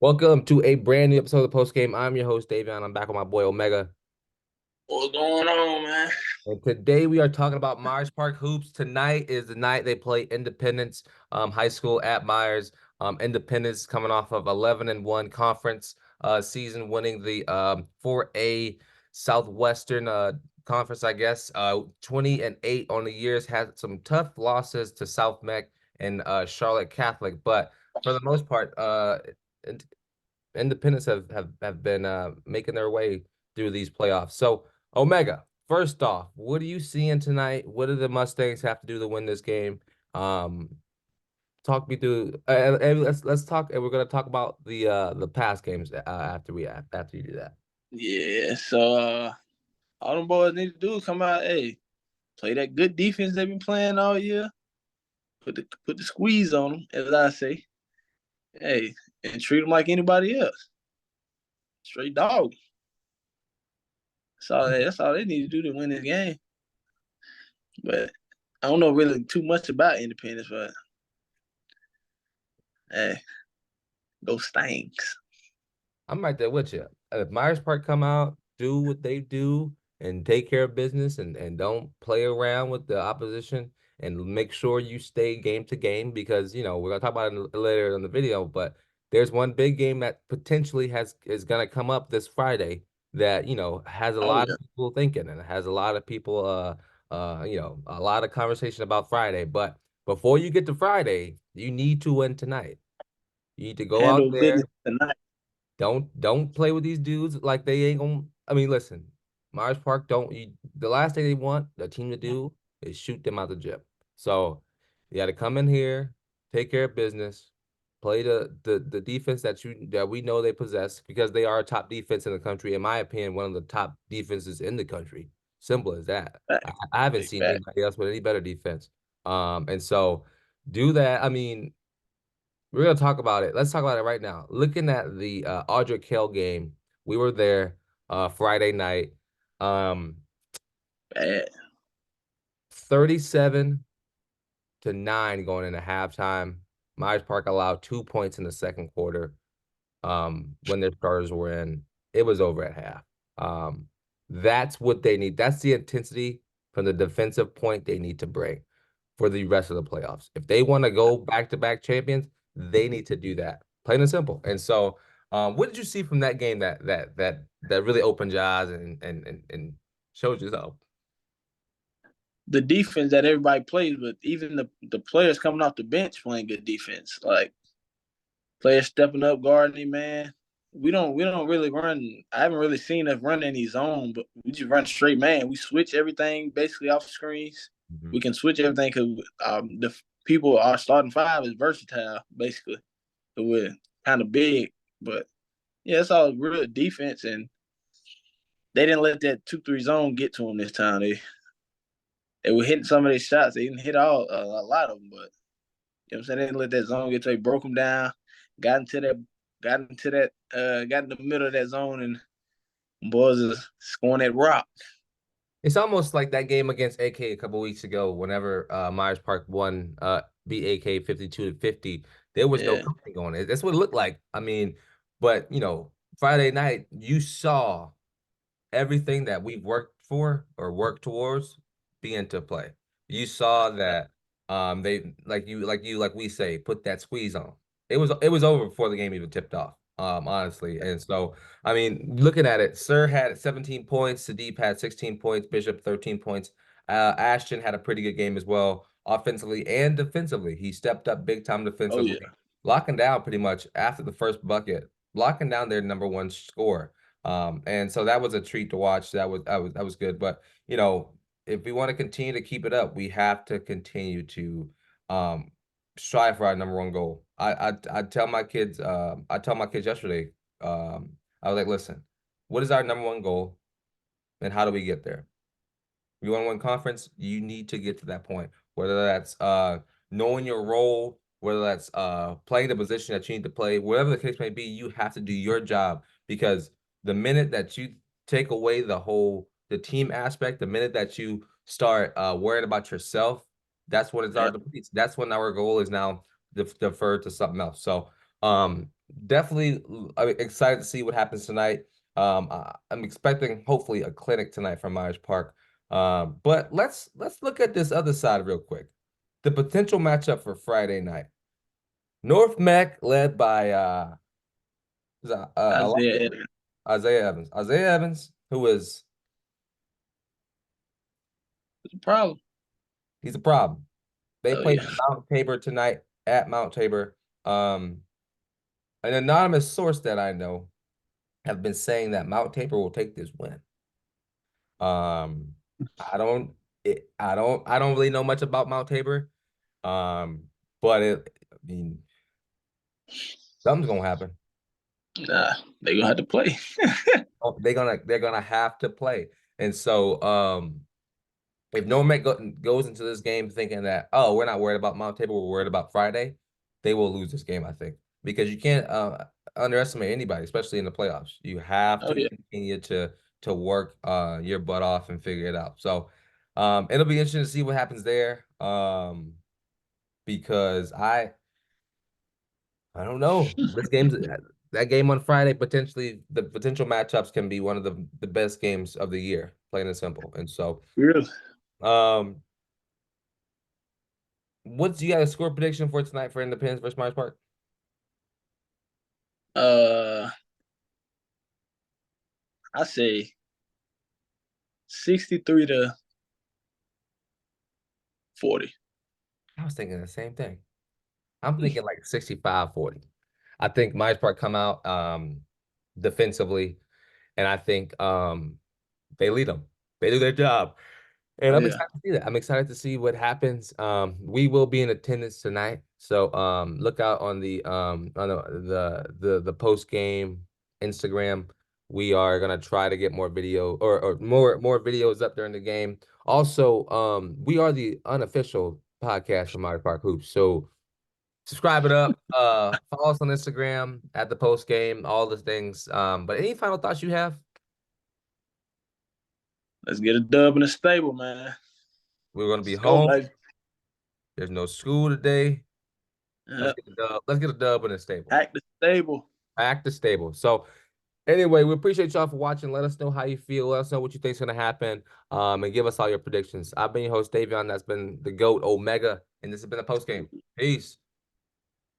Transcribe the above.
Welcome to a brand new episode of the Post Game. I'm your host, Davion. I'm back with my boy Omega. What's going on, man? And today we are talking about Myers Park Hoops. Tonight is the night they play Independence High School at Myers. Independence coming off of 11-1 conference season, winning the 4A Southwestern Conference, I guess. 20-8 on the years. Had some tough losses to South Mech and Charlotte Catholic, but for the most part, Independents have been making their way through these playoffs. So, Omega, first off, what are you seeing tonight? What do the Mustangs have to do to win this game? Um, Talk me through. And let's talk. And we're gonna talk about the past games after you do that. Yeah, so all them boys need to do is come out, hey, play that good defense they've been playing all year. Put the squeeze on them, as I say. Hey, and treat them like anybody else. Straight dog. That's all they need to do to win this game. But I don't know really too much about Independence, but hey, go Stanks. I'm right there with you. If Myers Park come out, do what they do, and take care of business, and don't play around with the opposition, and make sure you stay game to game because we're gonna talk about it later in the video. But there's one big game that potentially is gonna come up this Friday that has a Oh lot yeah, of people thinking and has a lot of people a lot of conversation about Friday. But before you get to Friday, you need to win tonight. You need to go out handle business there. tonight. Don't play with these dudes like they ain't gonna. I mean, listen, Myers Park don't. The last thing they want the team to do is shoot them out the gym. So you got to come in here, take care of business, play the defense that we know they possess because they are a top defense in the country. In my opinion, one of the top defenses in the country. Simple as that. I haven't Big seen fact. anybody else with any better defense. And so do that. I mean, we're gonna talk about it. Let's talk about it right now. Looking at the Audric Kell game, we were there Friday night. Um, Bad. 37-9 going into halftime. Myers Park allowed 2 points in the second quarter. When their starters were in, it was over at half. That's what they need. That's the intensity from the defensive point they need to bring for the rest of the playoffs. If they want to go back-to-back champions, they need to do that. Plain and simple. And so, what did you see from that game that really opened your eyes and showed you up? The defense that everybody plays with, even the players coming off the bench playing good defense. Like players stepping up, guarding, man. We don't really run. I haven't really seen us run any zone, but we just run straight man. We switch everything basically off screens. Mhm. We can switch everything because the people our starting five is versatile basically. So we're kind of big, but yeah, it's all real defense, and they didn't let that 2-3 zone get to them this time. They were hitting some of their shots. They didn't hit a lot of them, but you know what I'm saying? They didn't let that zone get to them. Broke them down, got in the middle of that zone, and boys is scoring that rock. It's almost like that game against AK a couple weeks ago, whenever Myers Park won beat AK 52-50. There was no Yeah, coaching going. That's what it looked like. I mean, but Friday night, you saw everything that we've worked for or worked towards be into play. You saw that they like we say, put that squeeze on. It was over before the game even tipped off. Honestly. And so I mean, looking at it, Sir had 17 points, Sadeep had 16 points, Bishop 13 points. Ashton had a pretty good game as well, offensively and defensively. He stepped up big time oh defensively, yeah, locking down pretty much after the first bucket, locking down their number one score. And so that was a treat to watch. That was good. But if we want to continue to keep it up, we have to continue to um strive for our number one goal. I tell my kids yesterday, I was like, listen, what is our number one goal and how do we get there? You want to win conference, you need to get to that point. Whether that's knowing your role, whether that's playing the position that you need to play, whatever the case may be, you have to do your job because the minute that you take away the team aspect, the minute that you start worrying about yourself, that's when it's yeah. our depletes. That's when our goal is now deferred to something else. So definitely excited to see what happens tonight. I'm expecting hopefully a clinic tonight from Myers Park. But let's look at this other side real quick. The potential matchup for Friday night. North Mech led by is that, Isaiah Evans. Isaiah Evans. Isaiah Evans, who is It's a problem. he's a problem. They Oh played yeah. Mount Tabor tonight at Mount Tabor. An anonymous source that I know have been saying that Mount Tabor will take this win. Um, I don't, I don't really know much about Mount Tabor. Um, but I mean, something's gonna happen. Nah, they gonna have to play. Oh, they're gonna have to play. And so, if Normac goes into this game thinking that, oh, we're not worried about Mount Tabor, we're worried about Friday, they will lose this game, I think, because you can't underestimate anybody, especially in the playoffs. You have Oh to yeah. continue to work your butt off and figure it out. So, it'll be interesting to see what happens there. Because I don't know. This game's that game on Friday, potentially the potential matchups can be one of the best games of the year, plain and simple. And so, Really. um, what's you got a score prediction for tonight for Independence versus Myers Park? Uh, I say 63-40. I was thinking the same thing. I'm thinking like 65-40. I think Myers Park come out defensively, and I think they lead them. They do their job. And Oh I'm yeah. excited to see that. I'm excited to see what happens. We will be in attendance tonight, so look out on the post game Instagram. We are gonna try to get more video or more videos up during the game. Also, we are the unofficial podcast from Myers Park Hoops, so subscribe it up. Follow us on Instagram at the post game, all the things. But any final thoughts you have? Let's get a dub in the stable, man. We're gonna be Let's go, home. baby. There's no school today. Let's Yep. get a dub. Let's get a dub in the stable. Hack the stable. Back to stable. So anyway, we appreciate y'all for watching. Let us know how you feel. Let us know what you think's gonna happen. And give us all your predictions. I've been your host, Davion. That's been the GOAT Omega, and this has been a post game. Peace.